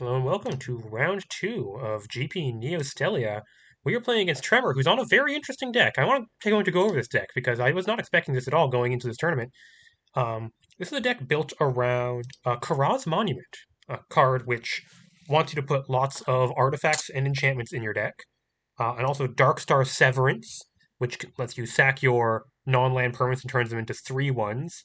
Hello and welcome to round two of GP Neo Stehlia. We are playing against Tremor, who's on a very interesting deck. I want to go over this deck because I was not expecting this at all going into this tournament. This is a deck built around Qaraz Monument, a card which wants you to put lots of artifacts and enchantments in your deck, and also Darkstar Severance, which lets you sack your non-land permanents and turns them into 3/1s.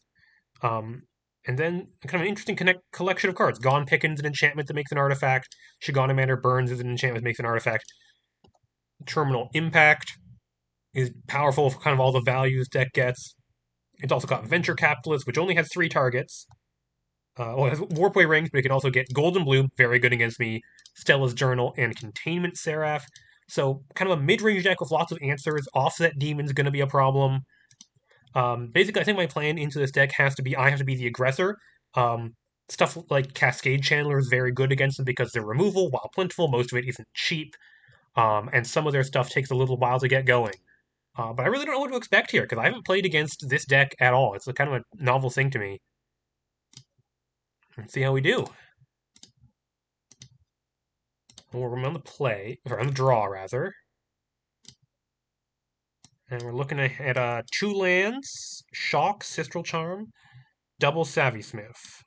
Um, and then kind of an interesting collection of cards. Gone Pickin's an enchantment that makes an artifact. Shigana Burns is an enchantment that makes an artifact. Terminal Impact is powerful for kind of all the values deck gets. It's also got Venture Capitalist, which only has 3 targets. It has Warpway Rings, but it can also get Gold and Blue, very good against me, Stella's Journal, and Containment Seraph. So kind of a mid-range deck with lots of answers. Offset Demon's going to be a problem. Basically, I think my plan into this deck has to be I have to be the aggressor. Um, Stuff like Cascade Channeler is very good against them because they're removal, while plentiful. Most of it isn't cheap, and some of their stuff takes a little while to get going. But I really don't know what to expect here because I haven't played against this deck at all. It's a kind of a novel thing to me. Let's see how we do. We're on the play, or on the draw rather, and we're looking at 2 lands, Shock, Sistral Charm, double Savvy Smith.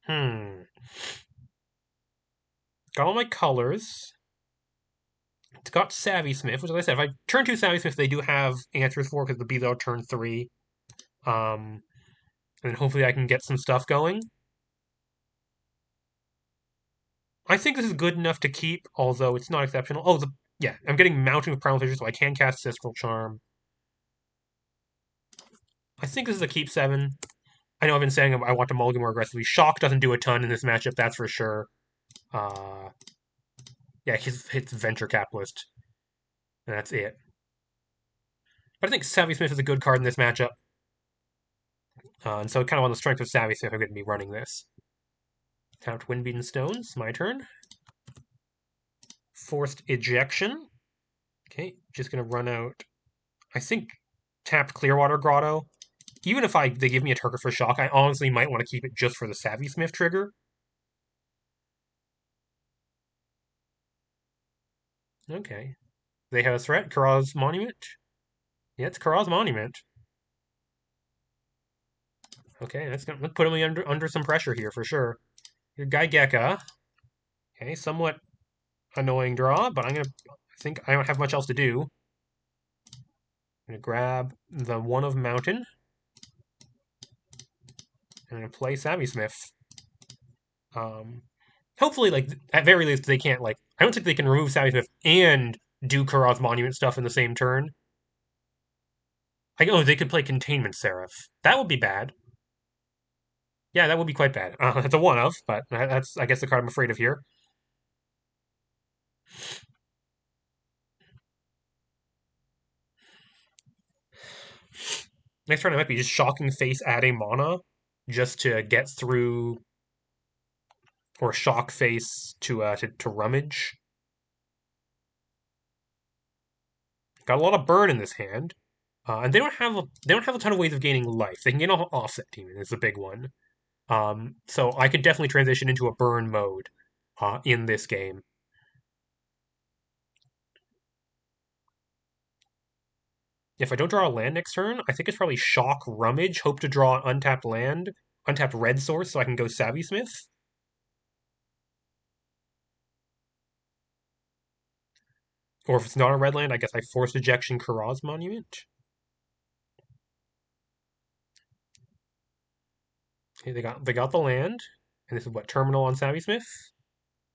Got all my colors. It's got Savvy Smith, which, like I said, if I turn 2 Savvy Smith, they do have answers for because the Bezo turn 3. And then hopefully I can get some stuff going. I think this is good enough to keep, although it's not exceptional. Oh, yeah, I'm getting Mountain with Primal Fissure, so I can cast Sistral Charm. I think this is a keep 7. I know I've been saying I want to mulligan more aggressively. Shock doesn't do a ton in this matchup, that's for sure. Yeah, hits Venture Capitalist. And that's it. But I think Savvy Smith is a good card in this matchup. And so kind of on the strength of Savvy Smith, I'm going to be running this. Tapped Windbeaten Stones, my turn. Forced Ejection. Okay, just going to run out, I think, tapped Clearwater Grotto. Even if they give me a target for Shock, I honestly might want to keep it just for the Savvy Smith trigger. Okay. They have a threat, Qaraz Monument. Yeah, it's Qaraz Monument. Okay, let's put him under some pressure here for sure. Your Gaigeka. Okay, somewhat annoying draw, but I think I don't have much else to do. I'm gonna grab the one of Mountain. I'm gonna play Savvy Smith. Hopefully, like at very least, they can't like. I don't think they can remove Savvy Smith and do Qaraz Monument stuff in the same turn. They could play Containment Seraph. That would be bad. Yeah, that would be quite bad. That's a one of, but that's I guess the card I'm afraid of here. Next turn I might be just Shocking Face adding mana just to get through, or Shock Face to rummage. Got a lot of burn in this hand, and they don't have a ton of ways of gaining life. They can gain off Offset Demon is a big one. So I could definitely transition into a burn mode in this game. If I don't draw a land next turn, I think it's probably Shock Rummage, hope to draw an untapped land, untapped red source, so I can go Savvy Smith. Or if it's not a red land, I guess I Forced Ejection Qaraz Monument. Okay, they got the land, and this is what terminal on Savvy Smith.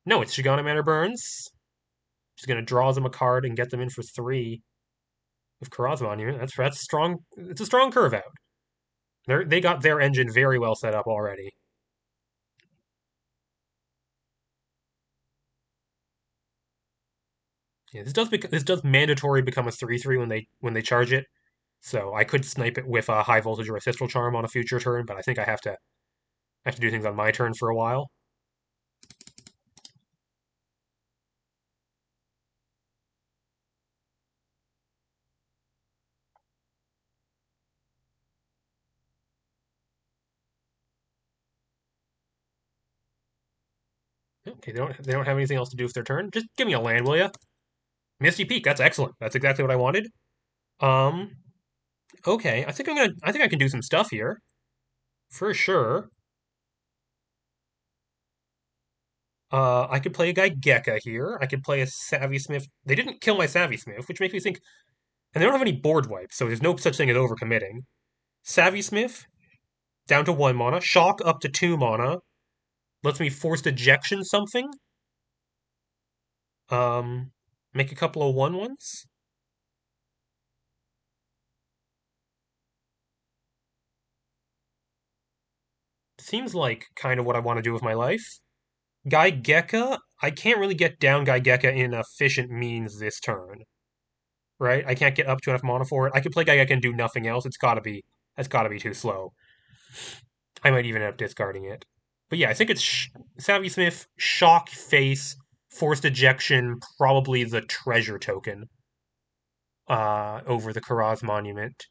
No, it's Shigana Burns. Just gonna draw them a card and get them in for 3 with Qaraz Monument. That's strong. It's a strong curve out. They got their engine very well set up already. Yeah, this does mandatory become a 3/3 when they charge it. So I could snipe it with a high voltage or a Sistral Charm on a future turn, but I think I have to do things on my turn for a while. Okay, they don't have anything else to do with their turn. Just give me a land, will you? Misty Peak. That's excellent. That's exactly what I wanted. Um. Okay, I think I can do some stuff here for sure. I could play a guy Gekka here. I could play a Savvy Smith. They didn't kill my Savvy Smith, which makes me think. And they don't have any board wipes, so there's no such thing as overcommitting. Savvy Smith down to 1 mana. Shock up to 2 mana. Lets me forced ejection something. Um, make a couple of 1/1s. Seems like kind of what I want to do with my life. Guy Gekka, I can't really get down Guy Gekka in efficient means this turn, right? I can't get up to enough mana for it. I could play Guy Gekka and do nothing else. That's gotta be too slow. I might even end up discarding it. But yeah, I think it's Savvy Smith, Shock Face, Forced Ejection, probably the treasure token over the Qaraz Monument.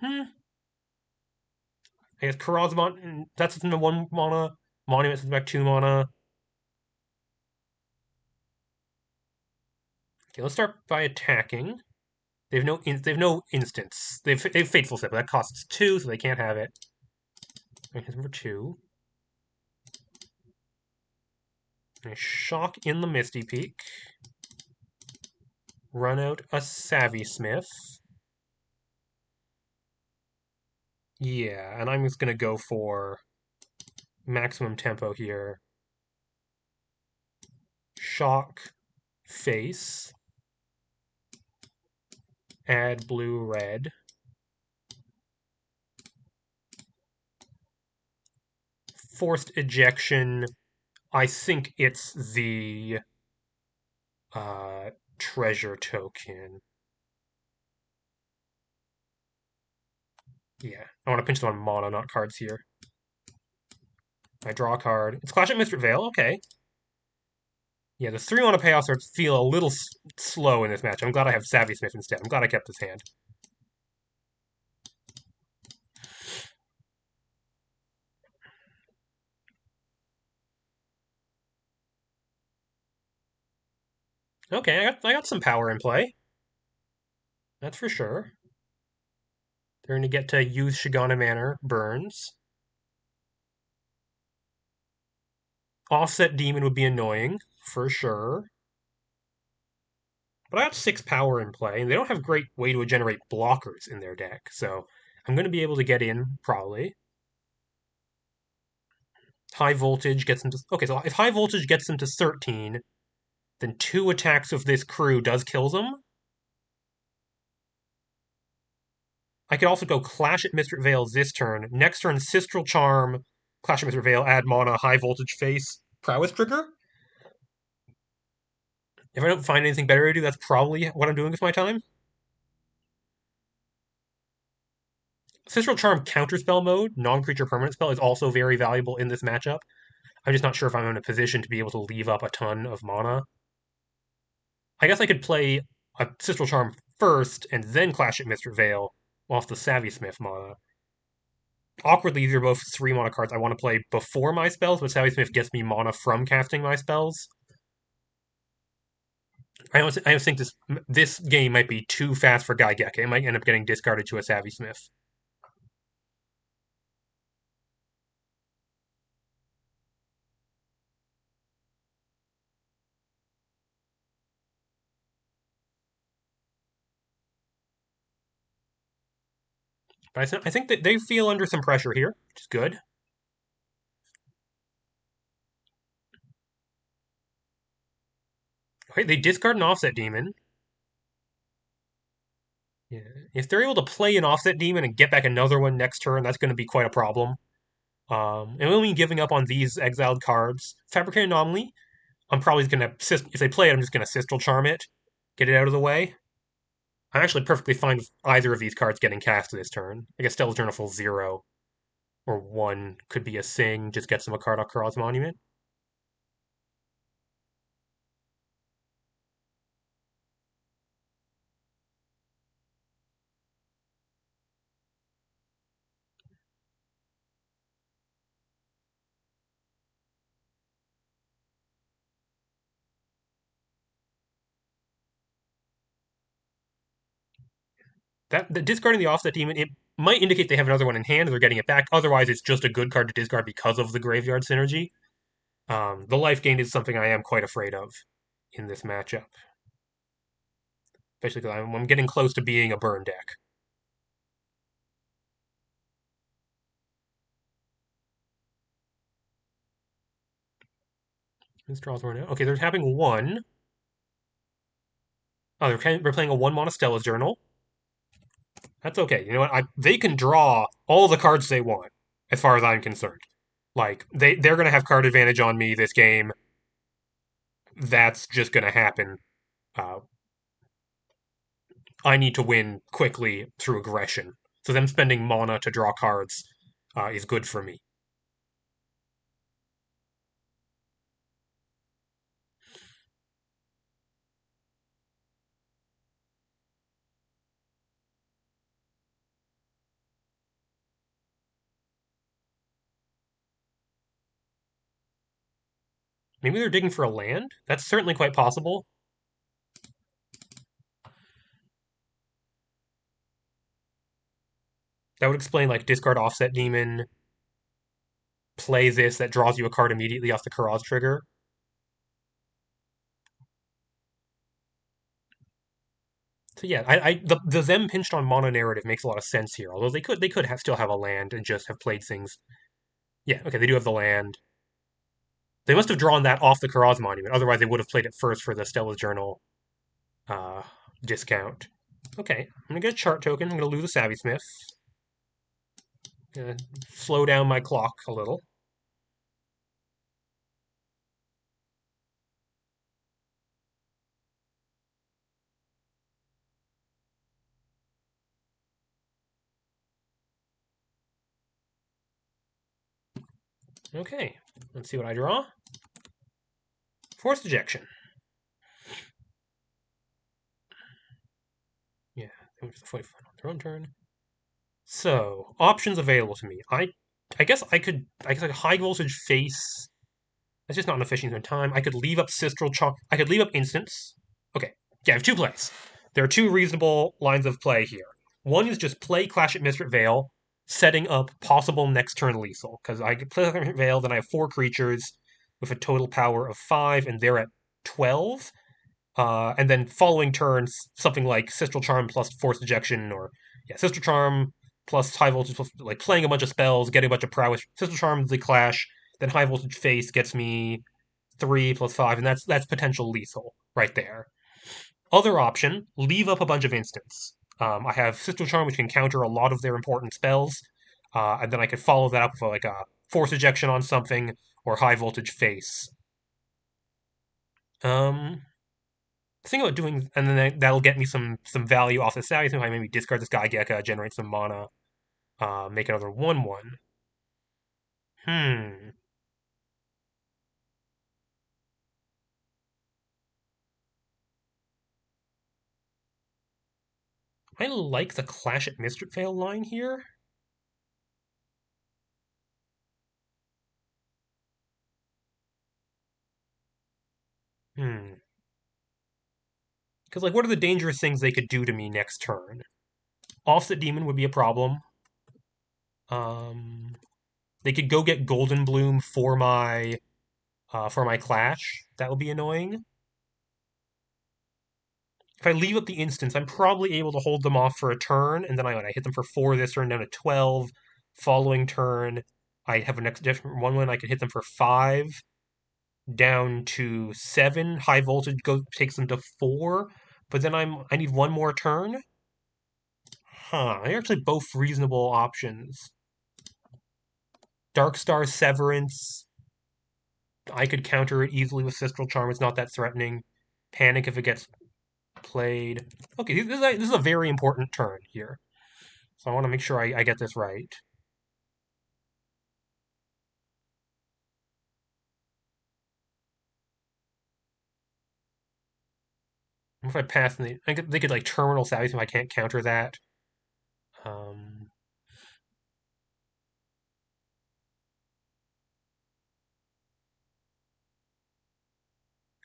Hmm. I guess that's in the 1 mana. Monument's back 2 mana. Okay, let's start by attacking. They've no instance. They've Fateful Step, but that costs 2, so they can't have it. Okay, here's number 2. I shock in the Misty Peak. Run out a Savvy Smith. Yeah, and I'm just gonna go for maximum tempo here. Shock, face, add blue, red. Forced ejection. I think it's the uh, treasure token. Yeah, I want to pinch them on mana, not cards here. I draw a card. It's Clash at Mr. Vale. Okay. Yeah, the 3 mana payoffs feel a little slow in this match. I'm glad I have Savvy Smith instead. I'm glad I kept this hand. Okay, I got some power in play. That's for sure. They're going to get to use Shigana Manor, Burns. Offset Demon would be annoying, for sure. But I have 6 power in play, and they don't have great way to generate blockers in their deck, so I'm going to be able to get in, probably. High Voltage gets them to... Okay, so if High Voltage gets them to 13, then 2 attacks of this crew does kill them. I could also go Clash at Mr. Vale this turn. Next turn, Sistral Charm, Clash at Mr. Vale, add mana, High Voltage Face, Prowess Trigger. If I don't find anything better to do, that's probably what I'm doing with my time. Sistral Charm Counterspell mode, non-creature permanent spell, is also very valuable in this matchup. I'm just not sure if I'm in a position to be able to leave up a ton of mana. I guess I could play a Sistral Charm first and then Clash at Mr. Vale off the Savvy Smith mana. Awkwardly, these are both 3 mana cards I want to play before my spells, but Savvy Smith gets me mana from casting my spells. I always think this game might be too fast for Guy Gekka. It might end up getting discarded to a Savvy Smith. But I think that they feel under some pressure here, which is good. Okay, they discard an Offset Demon. Yeah. If they're able to play an Offset Demon and get back another one next turn, that's going to be quite a problem. And we'll be giving up on these exiled cards. Fabricate Anomaly, I'm probably going to, if they play it, I'm just going to Sistral Charm it, get it out of the way. I'm actually perfectly fine with either of these cards getting cast this turn. I guess Stellar Journal 0 or 1 could be a Sing, just gets them a card off Qaraz Monument. That the discarding the offset demon, it might indicate they have another one in hand and they're getting it back. Otherwise, it's just a good card to discard because of the graveyard synergy. The life gain is something I am quite afraid of in this matchup, especially because I'm getting close to being a burn deck. This draws one out. Okay, they're tapping one. Oh, they're playing a one mana Stella's Journal. That's okay. You know what? They can draw all the cards they want, as far as I'm concerned. Like they're gonna have card advantage on me this game. That's just gonna happen. Uh, I need to win quickly through aggression. So them spending mana to draw cards is good for me. Maybe they're digging for a land. That's certainly quite possible. That would explain like discard offset demon, play this that draws you a card immediately off the Qaraz trigger. So yeah, the them pinched on mono narrative makes a lot of sense here. Although they could still have a land and just have played things. Yeah, okay, they do have the land. They must have drawn that off the Qaraz monument. Otherwise, they would have played it first for the Stella's Journal uh, discount. Okay, I'm gonna get a chart token. I'm gonna lose a Savvy Smith. Gonna slow down my clock a little. Okay, let's see what I draw. Forced ejection. Yeah, their own turn. So options available to me. I guess I could high voltage face. That's just not an efficient in time. I could leave up Sistral Charm. I could leave up Instance. Okay, yeah, I have two plays. There are two reasonable lines of play here. One is just play Clash at Mistrit Vale, setting up possible next turn lethal. Because I could play Clash at Mistrit Vale, then I have four creatures with a total power of 5, and they're at 12. And then following turns, something like Sistral Charm plus Force Ejection, or yeah, Sistral Charm plus High Voltage, plus, like playing a bunch of spells, getting a bunch of prowess. Sistral Charm, the Clash, then High Voltage Face gets me 3 plus 5, and that's potential lethal right there. Other option, leave up a bunch of instants. I have Sistral Charm, which can counter a lot of their important spells, and then I could follow that up with like a Force Ejection on something or High Voltage Face. Um, Think about doing, and then that'll get me some value off the side. So I maybe discard this guy Gecko, generate some mana, make another 1/1. Hmm. I like the Clash at Mistrit Vale line here. Hmm. Because like, what are the dangerous things they could do to me next turn? Offset Demon would be a problem. Um, they could go get Golden Bloom for my Clash. That would be annoying. If I leave up the instance, I'm probably able to hold them off for a turn, and then I hit them for 4 this turn down to 12. Following turn, I have a next different one. I could hit them for 5 down to 7. High voltage takes them to 4, but then I need one more turn. Huh? They're actually both reasonable options. Darkstar Severance. I could counter it easily with Sistral Charm. It's not that threatening. Panic if it gets played. Okay, this is a very important turn here. So I want to make sure I get this right. If I pass, they could like terminal savvy if I can't counter that. Um,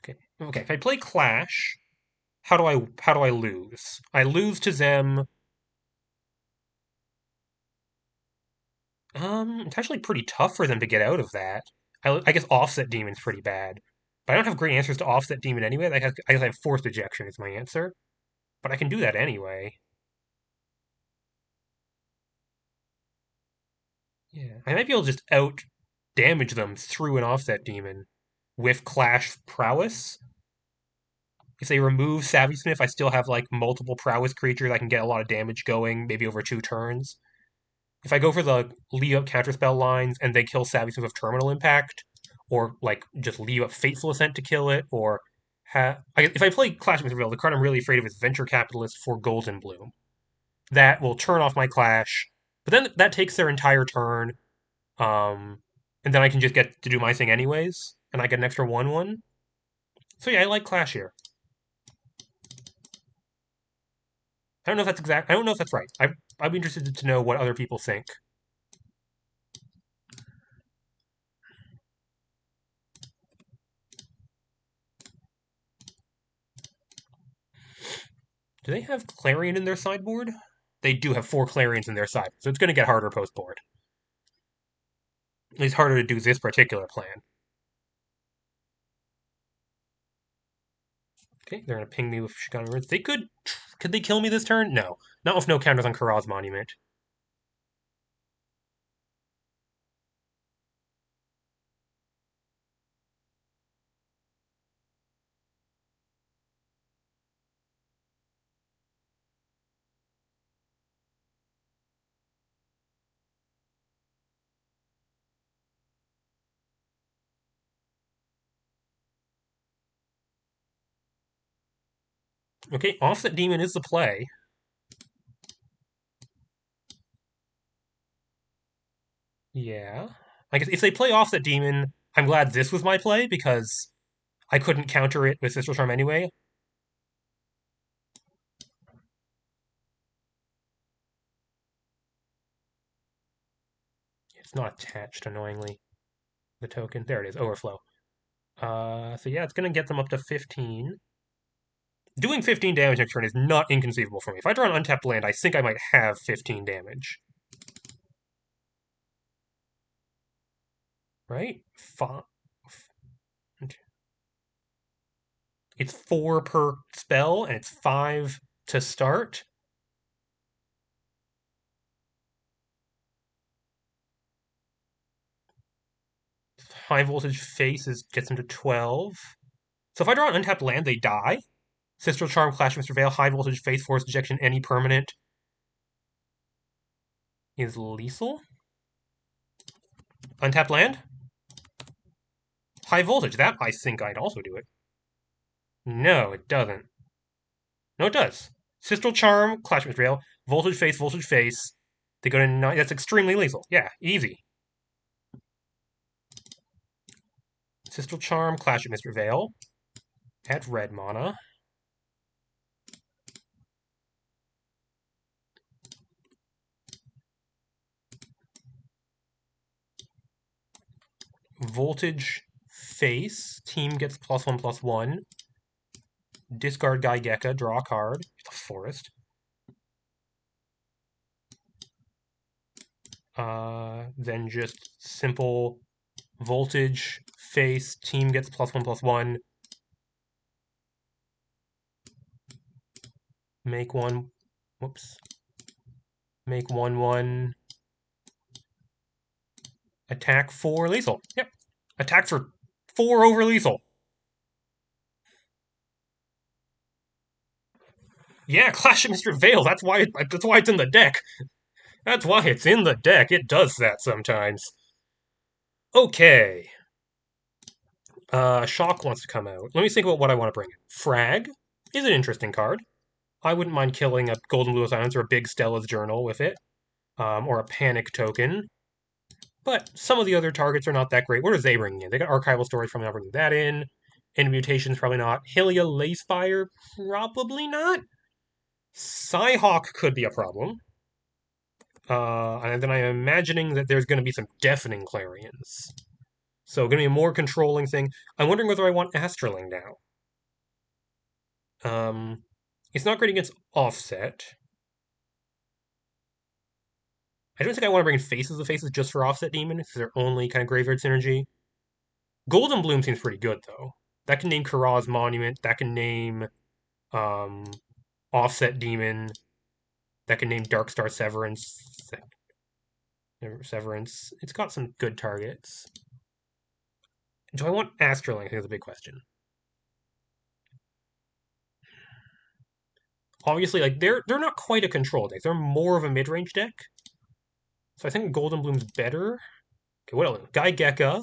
okay, okay. If I play Clash, how do I lose? I lose to them It's actually pretty tough for them to get out of that. I guess Offset Demon's pretty bad. But I don't have great answers to Offset Demon anyway. I guess I have Forced Ejection is my answer. But I can do that anyway. Yeah. I might be able to just out damage them through an Offset Demon with Clash Prowess. If they remove Savvy Smith, I still have like multiple Prowess creatures. I can get a lot of damage going, maybe over 2 turns. If I go for the leave up counterspell lines and they kill Savvy Smith with Terminal Impact, or like just leave up Fateful Ascent to kill it, or if I play Clash of Real, the card I'm really afraid of is Venture Capitalist for Golden Bloom. That will turn off my Clash, but then that takes their entire turn, and then I can just get to do my thing anyways, and I get an extra 1/1. So yeah, I like Clash here. I don't know if that's exact. I don't know if that's right. I'd be interested to know what other people think. Do they have Clarion in their sideboard? They do have 4 Clarions in their side, so it's going to get harder post board. At least harder to do this particular plan. Okay, they're going to ping me with Shikami Rinse. They could they kill me this turn? No. Not with no counters on Qaraz Monument. Okay, Offset Demon is the play. Yeah. I guess if they play Offset Demon, I'm glad this was my play because I couldn't counter it with Sister Charm anyway. It's not attached, annoyingly. The token. There it is, Overflow. So yeah, it's going to get them up to 15. Doing 15 damage next turn is not inconceivable for me. If I draw an untapped land, I think I might have 15 damage. Right? It's 4 per spell, and it's 5 to start. High voltage face gets them to 12. So if I draw an untapped land, they die. Sister Charm, Clash of Mr. Veil, high voltage face, force ejection, any permanent is lethal. Untapped land? High voltage. That I think I'd also do it. No, it doesn't. No, it does. Sister Charm, Clash of Mr. Veil, voltage face, voltage face. They go to 9. That's extremely lethal. Yeah, easy. Sister Charm, Clash of Mr. Veil. At red mana. Voltage face. Team gets +1/+1. Discard Gaigeka, draw a card. It's a forest. Then just simple voltage face. Team gets +1/+1. Make one. Whoops. Make 1/1. Attack for lethal. Yep. Attack for 4 over lethal. Yeah, Clash of Mr. Veil. That's why it's in the deck. That's why it's in the deck. It does that sometimes. Okay. Shock wants to come out. Let me think about what I want to bring in. Frag is an interesting card. I wouldn't mind killing a Golden Blue Silence or a big Stella's Journal with it, or a Panic token. But some of the other targets are not that great. What are they bringing in? They got Archival Storage, probably not bringing that in. And Mutations, probably not. Hylia Lacefire, probably not. Psyhawk could be a problem. And then I'm imagining that there's going to be some Deafening Clarions. So going to be a more controlling thing. I'm wondering whether I want Astraling now. It's not great against Offset. I don't think I want to bring in Faces of Faces just for Offset Demon, because they're only kind of graveyard synergy. Golden Bloom seems pretty good, though. That can name Qaraz Monument. That can name um, Offset Demon. That can name Darkstar Severance. Severance. It's got some good targets. Do I want Astraling? I think that's a big question. Obviously, like they're not quite a control deck. They're more of a mid range deck. So I think Golden Bloom's better. Okay, what else? Guy Gecka.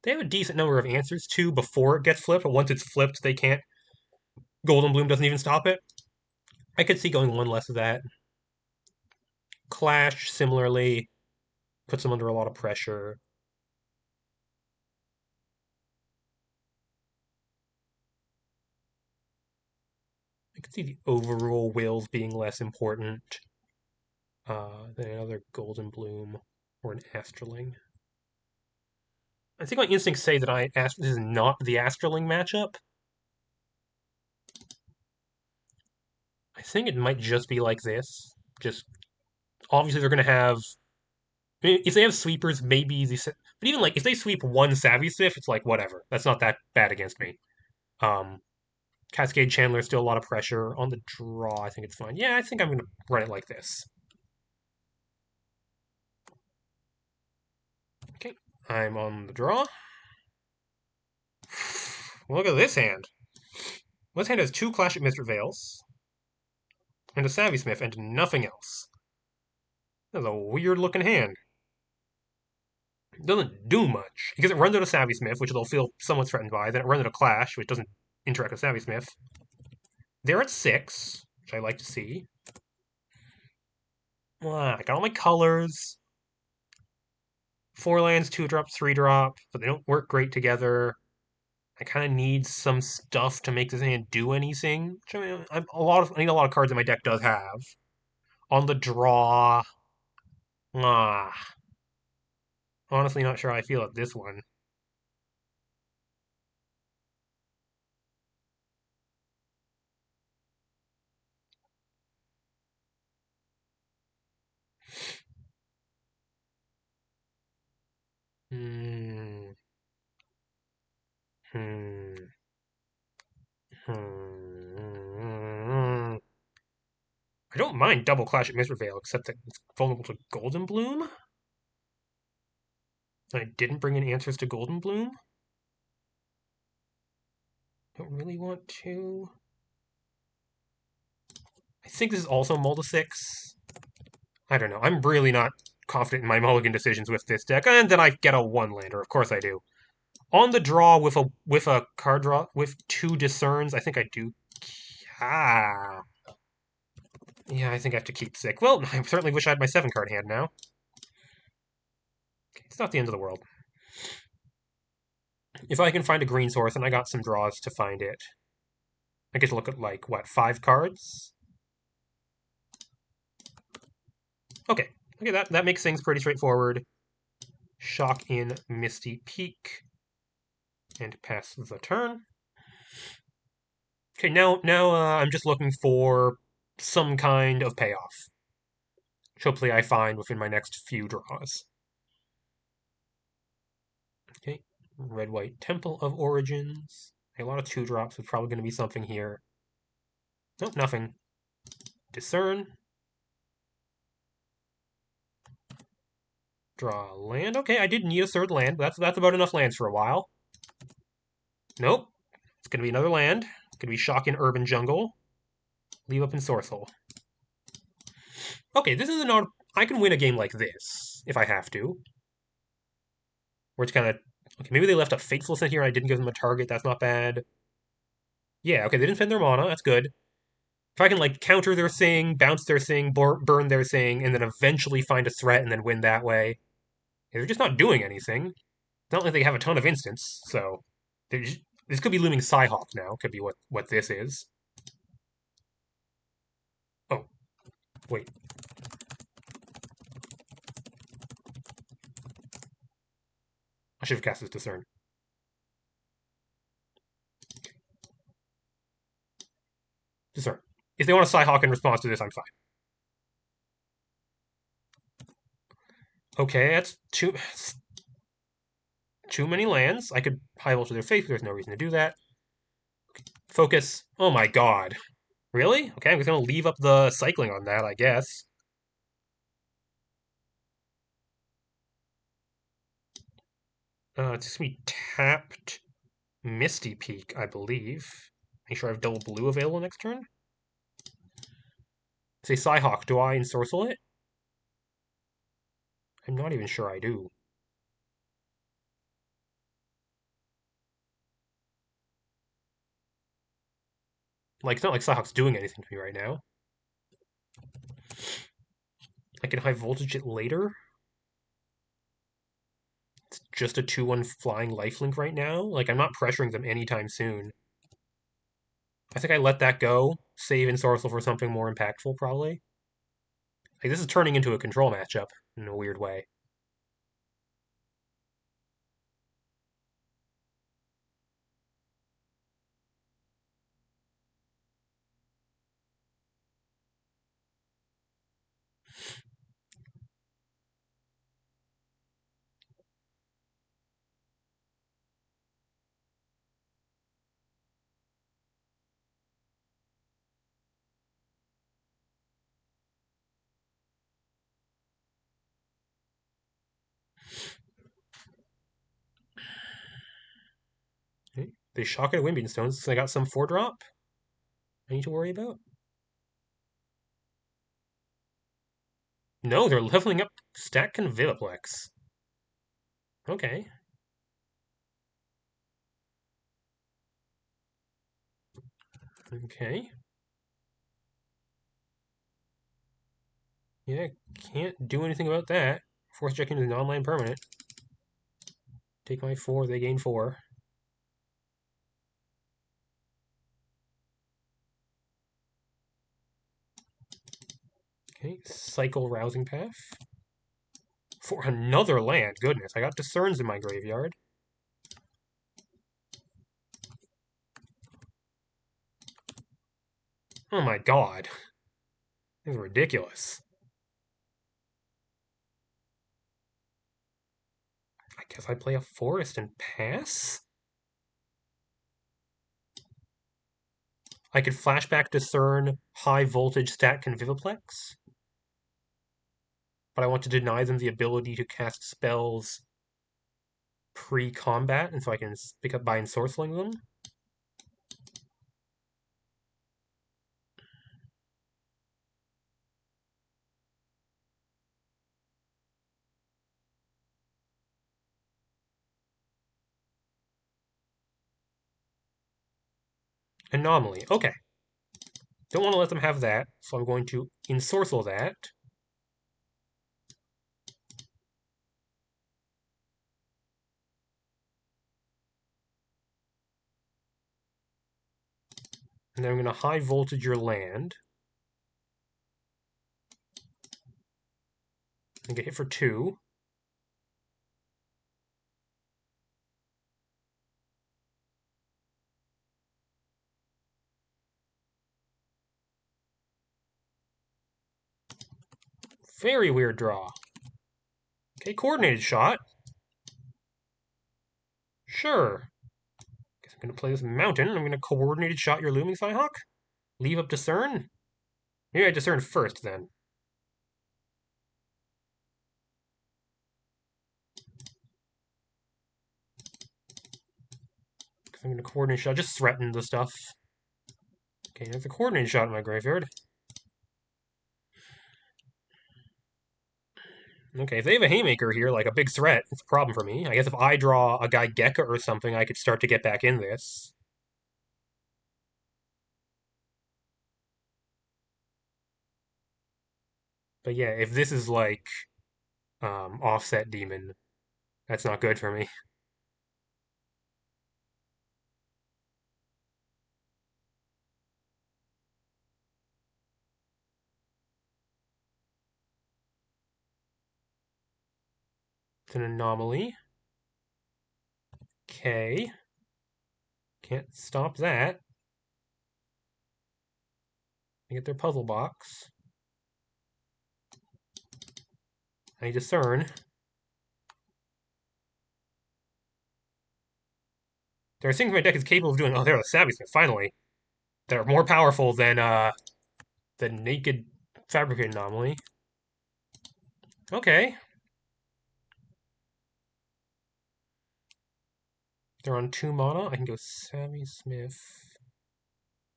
They have a decent number of answers too before it gets flipped, but once it's flipped, they can't. Golden Bloom doesn't even stop it. I could see going one less of that. Clash, similarly, puts them under a lot of pressure. I could see the overrule wills being less important than another Golden Bloom or an Astraling. I think my instincts say that this is not the Astraling matchup. I think it might just be like this. Just obviously they're going to have. I mean, if they have sweepers, maybe the. But even like if they sweep one Savvy Sniff, it's like whatever. That's not that bad against me. Um, Cascade Chandler still a lot of pressure on the draw. I think it's fine. Yeah, I think I'm going to run it like this. Okay, I'm on the draw. Look at this hand. This hand has two Clash at Mr. Veils and a Savvy Smith and nothing else. That's a weird looking hand. It doesn't do much because it runs out of Savvy Smith, which they'll feel somewhat threatened by. Then it runs out of Clash, which doesn't interact with Savvy Smith. They're at 6, which I like to see. I got all my colors. 4 lands, 2 drop, 3 drop, but they don't work great together. I kind of need some stuff to make this hand do anything. Which, I mean, I need a lot of cards that my deck does have. On the draw, honestly, not sure how I feel at this one. Hmm. Hmm. Hmm. I don't mind double Clash at Misreveil, except that it's vulnerable to Golden Bloom. I didn't bring in answers to Golden Bloom. Don't really want to. I think this is also Mulda 6. I don't know. I'm really not confident in my mulligan decisions with this deck. And then I get a 1-lander. Of course I do. On the draw with a card draw with 2 discerns, I think I do. Yeah, I think I have to keep sick. Well, I certainly wish I had my 7-card hand now. It's not the end of the world. If I can find a green source, and I got some draws to find it, I get to look at, like, what, 5 cards? Okay. Okay, that makes things pretty straightforward. Shock in Misty Peak. And pass the turn. Okay, now I'm just looking for some kind of payoff. Which hopefully I find within my next few draws. Okay, Red-White Temple of Origins. A lot of 2-drops. There's probably going to be something here. Nope, nothing. Discern. Draw land. Okay, I did need a 3rd land, but that's about enough lands for a while. Nope. It's going to be another land. It's going to be Shock in Urban Jungle. Leave up in Sorcel. Okay, this is not. I can win a game like this if I have to. Where it's kind of okay. Maybe they left a Fateful Scent here and I didn't give them a target. That's not bad. Yeah, okay, they didn't spend their mana. That's good. If I can like counter their thing, bounce their thing, burn their thing, and then eventually find a threat and then win that way, they're just not doing anything. It's not like they have a ton of instants, so this could be looming Psyhawk now. Could be what this is. Oh, wait. I should have cast this Discern. Discern. If they want a Psyhawk in response to this, I'm fine. Okay, that's too many lands. I could high voltage their faith, but there's no reason to do that. Focus. Oh my god. Really? Okay, I'm just gonna leave up the cycling on that, I guess. It's just gonna be tapped Misty Peak, I believe. Make sure I have double blue available next turn. Say Psyhawk, do I ensorcel it? I'm not even sure I do. Like, it's not like Psyhawk's doing anything to me right now. I can high voltage it later. It's just a 2-1 flying lifelink right now. Like, I'm not pressuring them anytime soon. I think I let that go. Save ensorcel for something more impactful, probably. Like, this is turning into a control matchup in a weird way. Okay. They shock it at Windbeam Stones, so I got some 4-drop I need to worry about. No, they're leveling up Stack Conviviplex. Okay. Okay. Yeah, can't do anything about that. Force check into an online permanent. Take my 4, they gain 4. Okay, cycle Rousing Path. For another land, goodness, I got Discerns in my graveyard. Oh my god. This is ridiculous. I guess I play a forest and pass? I could flashback Discern, high voltage Stat Conviviplex, but I want to deny them the ability to cast spells pre-combat, and so I can pick up by ensorceling them. Anomaly. Okay. Don't want to let them have that, so I'm going to ensorcel that. And then I'm going to high voltage your land. And get hit for 2. Very weird draw. Okay, coordinated shot. Sure. Guess I'm going to play this mountain. I'm going to coordinated shot your Looming Psyhawk. Leave up Discern. Maybe I Discern first, then. Because I'm going to coordinate shot. Just threaten the stuff. Okay, there's a coordinated shot in my graveyard. Okay, if they have a Haymaker here, like a big threat, it's a problem for me. I guess if I draw a guy Geka or something, I could start to get back in this. But yeah, if this is like offset demon, that's not good for me. It's an anomaly. Okay. Can't stop that. I get their puzzle box. I discern. There are things my deck is capable of doing. Oh, there, the Savvy Smith, finally. They're more powerful than the Naked Fabricated Anomaly. Okay. They're on 2 mana. I can go Savvy Smith.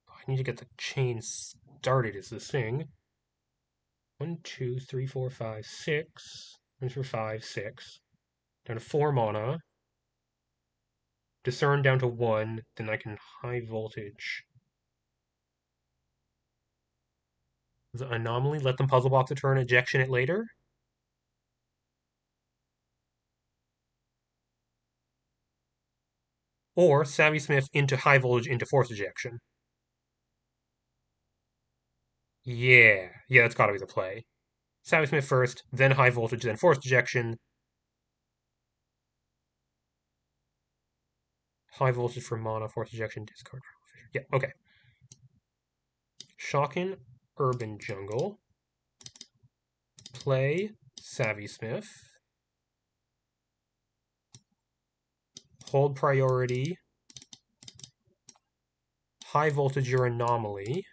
Oh, I need to get the chain started is the thing. 1, 2, 3, 4, 5, 6. 1 for 5, 6. Down to 4 mana. Discern down to 1. Then I can high voltage. The anomaly, let them puzzle box a turn, ejection it later. Or Savvy Smith into high voltage into force ejection. Yeah, that's gotta be the play. Savvy Smith first, then high voltage, then force ejection. High voltage for mana, force ejection, discard. Yeah, okay. Shocking Urban Jungle. Play Savvy Smith. Hold priority. High voltage your anomaly.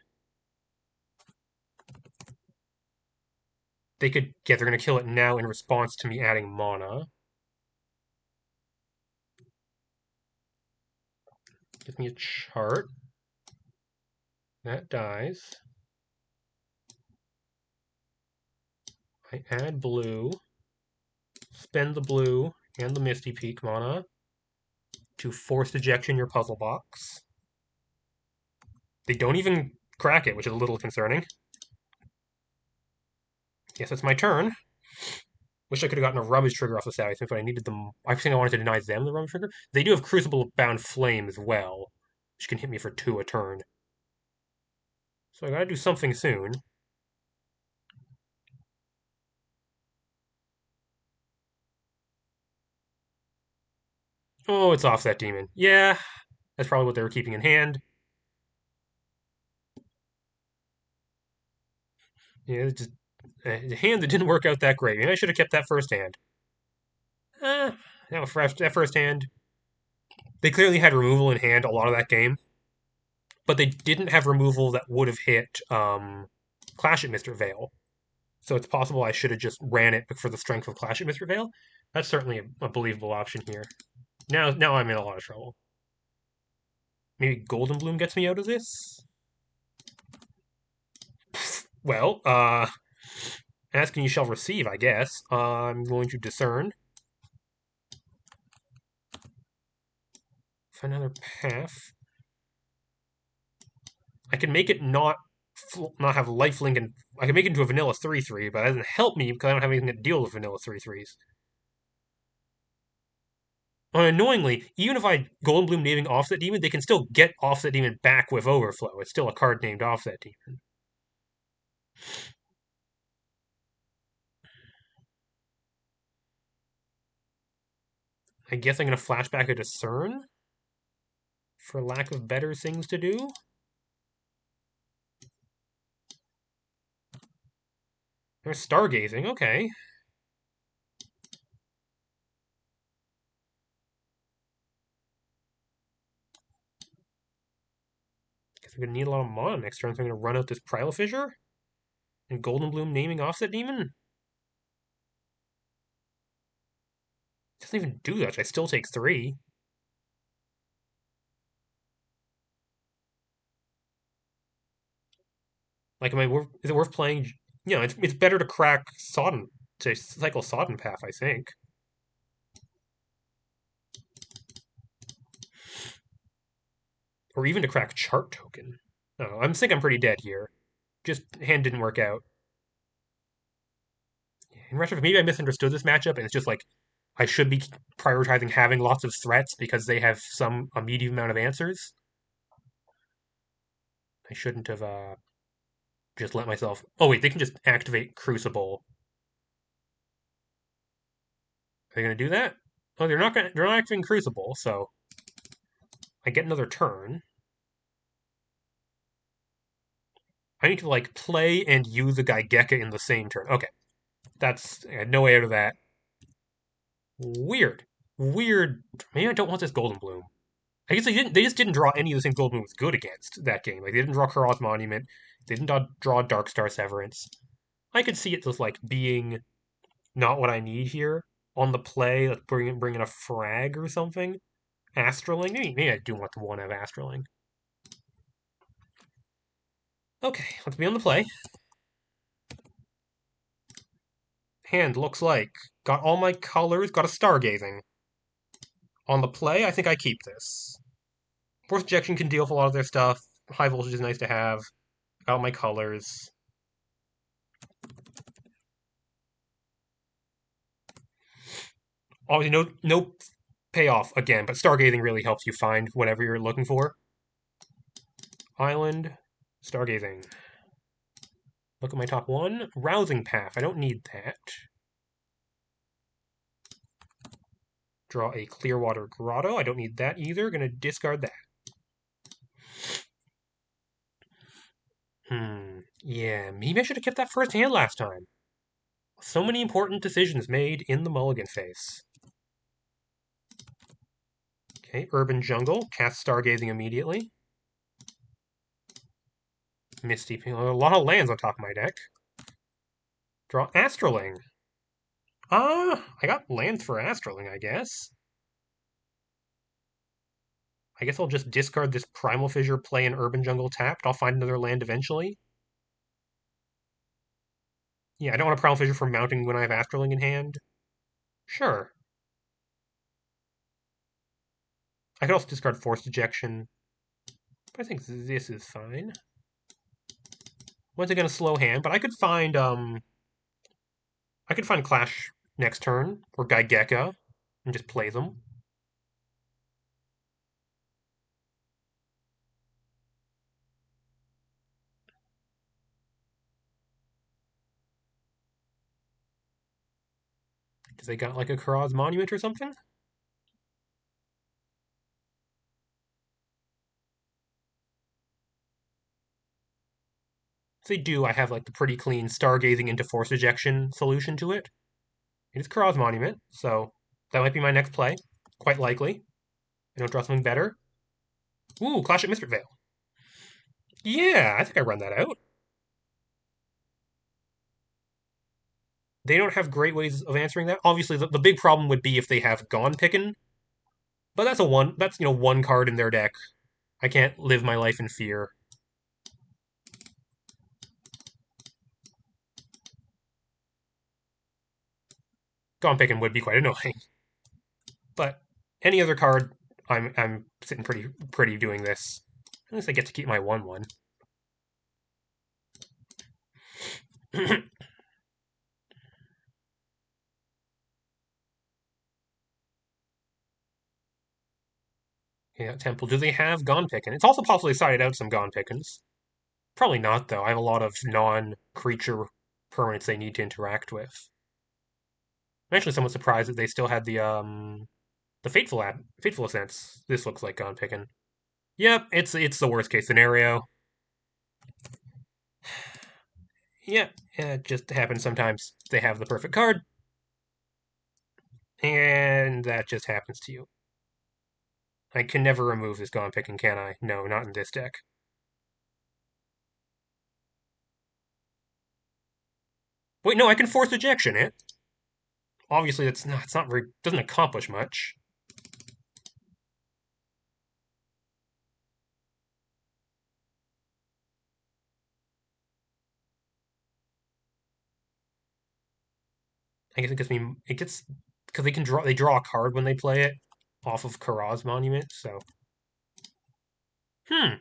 They're gonna kill it now in response to me adding mana. Give me a chart. That dies. I add blue. Spend the blue and the Misty Peak mana to force ejection your puzzle box. They don't even crack it, which is a little concerning. Yes, it's my turn. Wish I could have gotten a rubbish trigger off the Savvy Smith, but I needed them. I think I wanted to deny them the rubbish trigger. They do have Crucible Bound Flame as well, which can hit me for 2 a turn. So I gotta do something soon. Oh, it's Offset Demon. Yeah, that's probably what they were keeping in hand. Yeah, it's just a hand that didn't work out that great. Maybe I should have kept that first hand. That first hand, they clearly had removal in hand a lot of that game, but they didn't have removal that would have hit Clash at Mr. Vale. So it's possible I should have just ran it for the strength of Clash at Mr. Vale. That's certainly a believable option here. Now I'm in a lot of trouble. Maybe Golden Bloom gets me out of this? Well, asking you shall receive, I guess. I'm going to discern. Find another path. I can make it not have lifelink, and I can make it into a vanilla 3/3, but that doesn't help me because I don't have anything to deal with vanilla 3/3s. Annoyingly, even if I Golden Bloom naming Offset Demon, they can still get Offset Demon back with Overflow. It's still a card named Offset Demon. I guess I'm going to flashback a Discern for lack of better things to do. There's Stargazing, okay. Guess I'm going to need a lot of mana next turn, so I'm going to run out this Primal Fissure and Golden Bloom naming Offset Demon. Doesn't even do that. I still take 3. Like, is it worth playing? It's better to crack Sodden, to cycle Sodden Path, I think. Or even to crack Chart Token. No, I'm think I'm pretty dead here. Just hand didn't work out. In retrospect, maybe I misunderstood this matchup, and it's just like I should be prioritizing having lots of threats because they have a medium amount of answers. I shouldn't have just let myself. Oh wait, they can just activate Crucible. Are they gonna do that? Oh, they're not gonna. They're not activating Crucible, so I get another turn. I need to like play and use a Gaigeka in the same turn. Okay, I had no way out of that. Weird. Maybe I don't want this Golden Bloom. I guess they just didn't draw any of the things Goldmoon was good against that game. Like they didn't draw Qaraz Monument, they didn't draw Darkstar Severance. I could see it just like being not what I need here on the play. Like bring in a frag or something. Astraling. Maybe I do want the one of Astraling. Okay, let's be on the play. Hand looks like got all my colors. Got a Stargazing. On the play, I think I keep this. Force Ejection can deal with a lot of their stuff. High Voltage is nice to have. Got all my colors. Obviously, no payoff again, but Stargazing really helps you find whatever you're looking for. Island, Stargazing. Look at my top one. Rousing Path. I don't need that. Draw a Clearwater Grotto. I don't need that either. Gonna discard that. Yeah, maybe I should have kept that first hand last time. So many important decisions made in the mulligan phase. Okay, Urban Jungle. Cast Stargazing immediately. Misty. A lot of lands on top of my deck. Draw Astraling. I got lands for Astraling, I guess. I guess I'll just discard this Primal Fissure, play an Urban Jungle tapped. I'll find another land eventually. Yeah, I don't want a Primal Fissure for mounting when I have Astraling in hand. Sure. I could also discard Forced Ejection. But I think this is fine. Once again, a slow hand, but I could find Clash next turn, or Gaigeka, and just play them. Because they got like a Qaraz Monument or something? If they do, I have like the pretty clean Stargazing into Force Ejection solution to it. It is Qaraz Monument, so that might be my next play. Quite likely. I don't draw something better. Ooh, Clash at Mistrit Vale. Yeah, I think I run that out. They don't have great ways of answering that. Obviously, the big problem would be if they have Gone Pickin', but that's one card in their deck. I can't live my life in fear. Gone Pickin' would be quite annoying. But any other card, I'm sitting pretty doing this. At least I get to keep my 1/1. Yeah, Temple. Do they have Gone Pickin'? It's also possibly sided out some Gone Pickins. Probably not, though. I have a lot of non-creature permanents they need to interact with. I'm actually somewhat surprised that they still had the Fateful Ascents. This looks like Gone Pickin'. Yep, it's the worst case scenario. Yep, it just happens sometimes. They have the perfect card, and that just happens to you. I can never remove this Gone Pickin', can I? No, not in this deck. Wait, no, I can force ejection it. Obviously, it's not very, doesn't accomplish much. I guess because they draw a card when they play it off of Qaraz Monument, so. I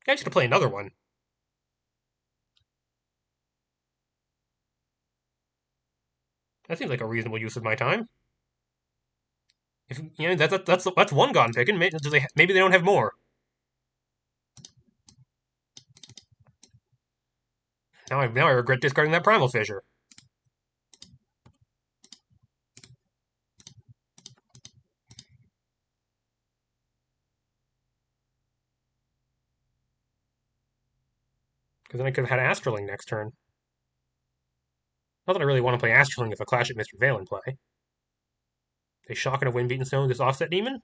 just gonna play another one. That seems like a reasonable use of my time. If that's one Gone Pickin'. Maybe they don't have more. Now I regret discarding that Primal Fissure. Because then I could have had Astraling next turn. Not that I really want to play Astraling if a Clash at Mr. Vale in play. They shock and a Windbeaten Stone, this Offset Demon?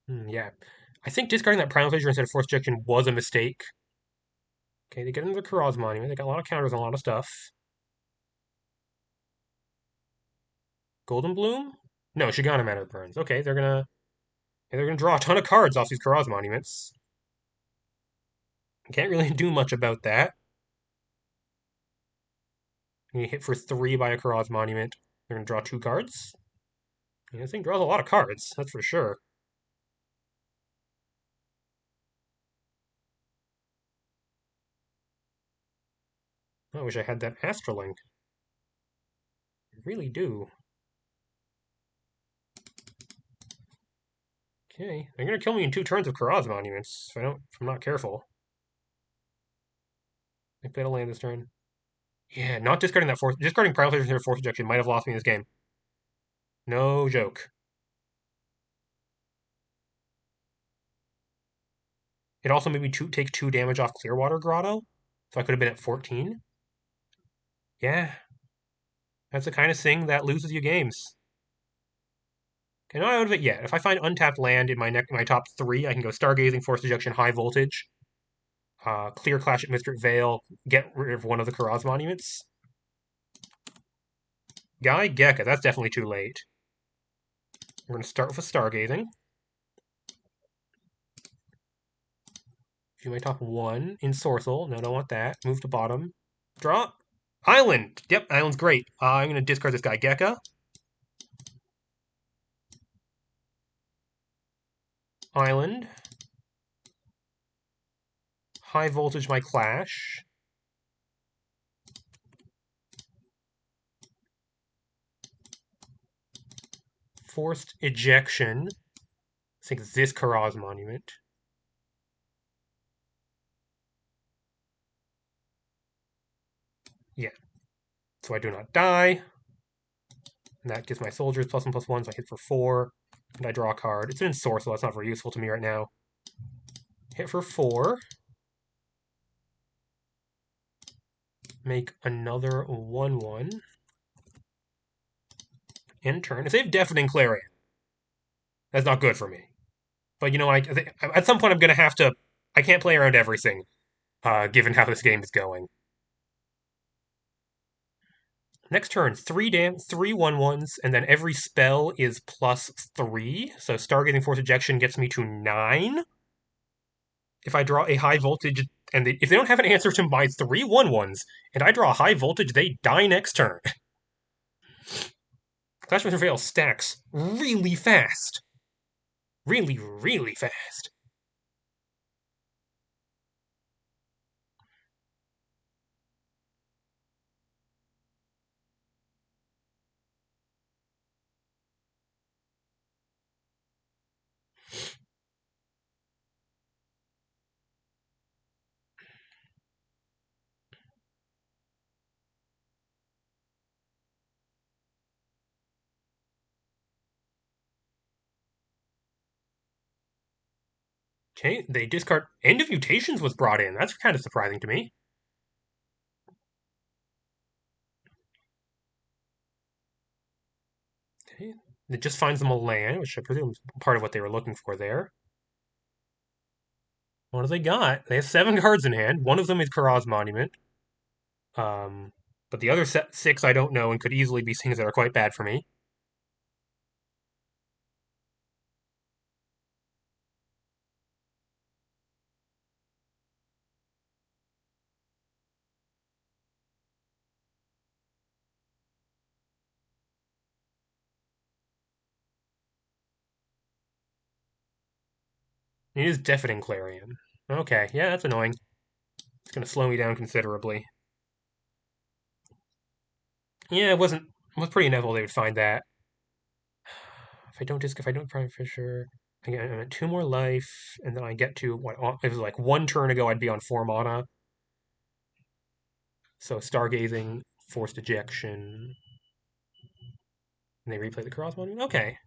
Yeah. I think discarding that Primal Fissure instead of Force Ejection was a mistake. Okay, they get into the Qaraz Monument. They got a lot of counters on a lot of stuff. Golden Bloom? No, Shigana Mana burns. Okay, they're gonna draw a ton of cards off these Qaraz Monuments. Can't really do much about that. You hit for 3 by a Qaraz Monument. They're gonna draw 2 cards. Yeah, this thing draws a lot of cards, that's for sure. I wish I had that Astralink. I really do. Okay, they're gonna kill me in 2 turns of Qaraz Monuments if I'm not careful. I played a land this turn. Yeah, not discarding that force, discarding Primal Fissure instead of Force Ejection might have lost me this game. No joke. It also made me take 2 damage off Clearwater Grotto, so I could have been at 14. Yeah, that's the kind of thing that loses you games. Okay, not out of it yet. If I find untapped land in my top 3, I can go Stargazing, Force Ejection, High Voltage, Clear Clash at Mystic Vale, get rid of one of the Qaraz Monuments. Guy Gekka, that's definitely too late. We're going to start with a Stargazing. Do my top 1 in Sorcel. No, don't want that. Move to bottom. Draw. Island! Yep, Island's great. I'm going to discard this guy Gekka. Island. High Voltage my Clash. Forced Ejection. I think this Qaraz Monument. Yeah. So I do not die. And that gives my soldiers +1/+1, so I hit for 4. And I draw a card. It's an Ensorcel, so that's not very useful to me right now. Hit for 4. Make another 1/1. End turn. If they have Deafening Clarion, that's not good for me. But you know, at some point I'm going to have to. I can't play around everything, given how this game is going. Next turn, 3 1/1s, and then every spell is +3. So Stargazing Force Ejection gets me to 9. If I draw a high voltage, and if they don't have an answer to my 3 1/1s, and I draw a high voltage, they die next turn. Clash of Veil stacks really fast. Really, really fast. Okay, they discard. End of Mutations was brought in. That's kind of surprising to me. Okay, it just finds them a land, which I presume is part of what they were looking for there. What do they got? They have 7 cards in hand. One of them is Qaraz Monument. Um, but the other 6 I don't know and could easily be things that are quite bad for me. It is Deafening Clarion. Okay, yeah, that's annoying. It's going to slow me down considerably. Yeah, it was pretty inevitable they would find that. If I don't Prime Fisher, I'm at 2 more life, and then I get to what it was like 1 turn ago I'd be on 4 mana. So Stargazing, Forced Ejection, and they replay the Cross Monument. Okay.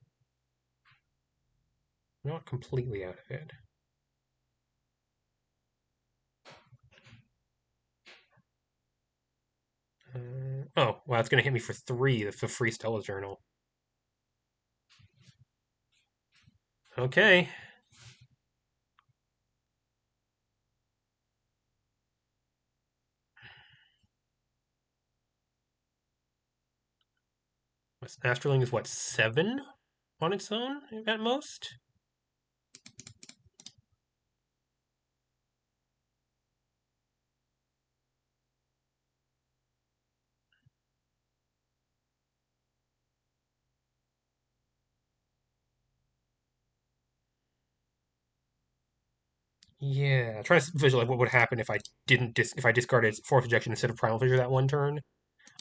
Not completely out of it. Oh, well, it's going to hit me for 3. That's the free Stella Journal. Okay. Astraling is what, 7 on its own at most? Yeah, trying to visualize what would happen if I didn't if I discarded Force Ejection instead of Primal Fissure that one turn.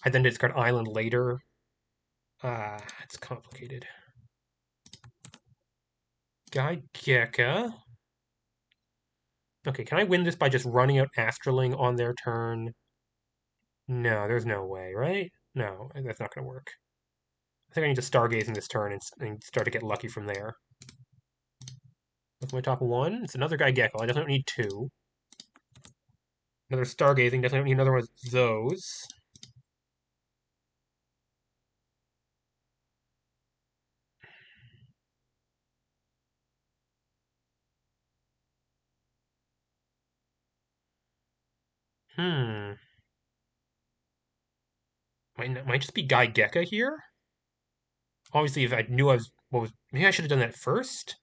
I then discard Island later. It's complicated. Geka. Okay, can I win this by just running out Astraling on their turn? No, there's no way, right? No, that's not going to work. I think I need to Stargaze in this turn and start to get lucky from there. Look at my top one. It's another Guy Gecko. I definitely don't need two. Another Stargazing. Definitely don't need another one of those. Hmm. Might just be Guy Gecko here. Obviously, if I knew I was what was, maybe I should have done that first.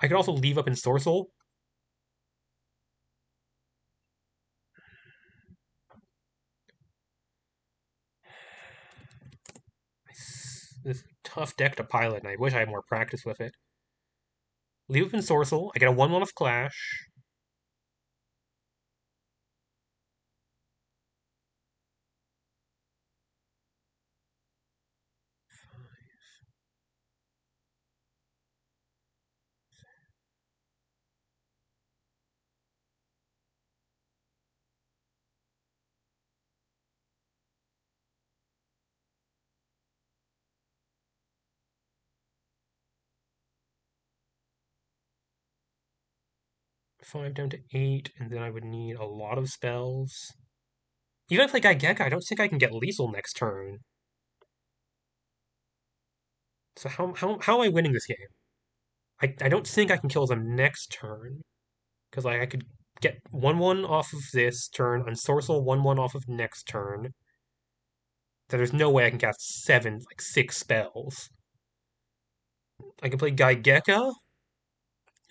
I could also leave up in Sorcel. This tough deck to pilot, and I wish I had more practice with it. Leave up in Sorcel. I get a 1/1 of Clash. Five down to 8, and then I would need a lot of spells. Even if I play Geka, I don't think I can get lethal next turn. So how am I winning this game? I don't think I can kill them next turn. Because I could get 1/1 off of this turn, unsorcel 1/1 off of next turn. So there's no way I can cast like 6 spells. I can play Geka.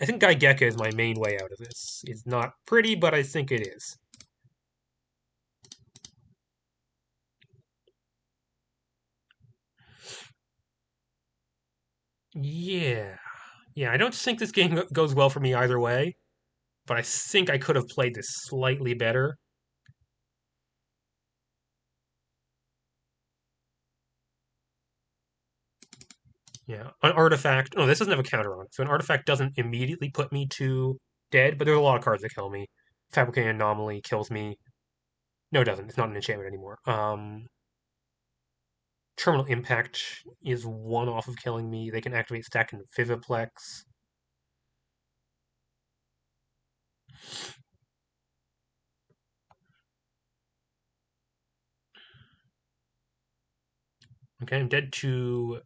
I think Geka is my main way out of this. It's not pretty, but I think it is. Yeah. Yeah, I don't think this game goes well for me either way, but I think I could have played this slightly better. Yeah, an artifact. Oh, this doesn't have a counter on it, so an artifact doesn't immediately put me to dead, but there's a lot of cards that kill me. Fabricating Anomaly kills me. No, it doesn't. It's not an enchantment anymore. Terminal Impact is 1 off of killing me. They can activate Stack and Viviplex. Okay, I'm dead to.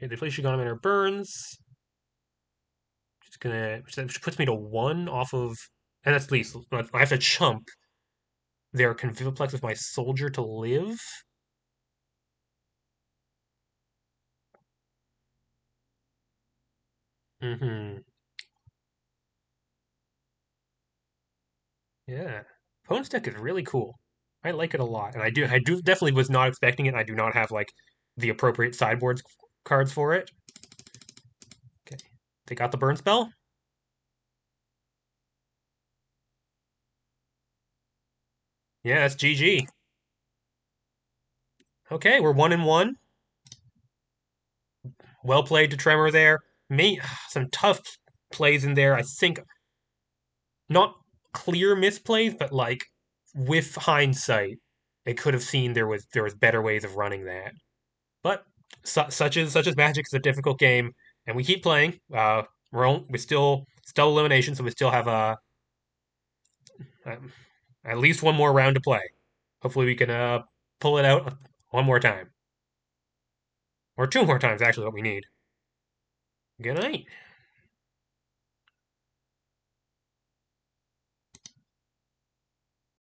Yeah, they play Shiganum in her burns. Just gonna. Which puts me to 1 off of. And that's least. I have to chump their Conviviplex with my soldier to live. Mm-hmm. Yeah. Opponent's deck is really cool. I like it a lot. And I do definitely was not expecting it. I do not have like the appropriate sideboards cards for it. Okay. They got the burn spell? Yeah, that's GG. Okay, we're 1-1. Well played to Tremor there. Some tough plays in there. I think not clear misplays, but like with hindsight, they could have seen there was better ways of running that. But such as Magic is a difficult game, and we keep playing. We're still elimination, so we still have um, at least one more round to play. Hopefully, we can pull it out one more time, or two more times. Actually, what we need. Good night.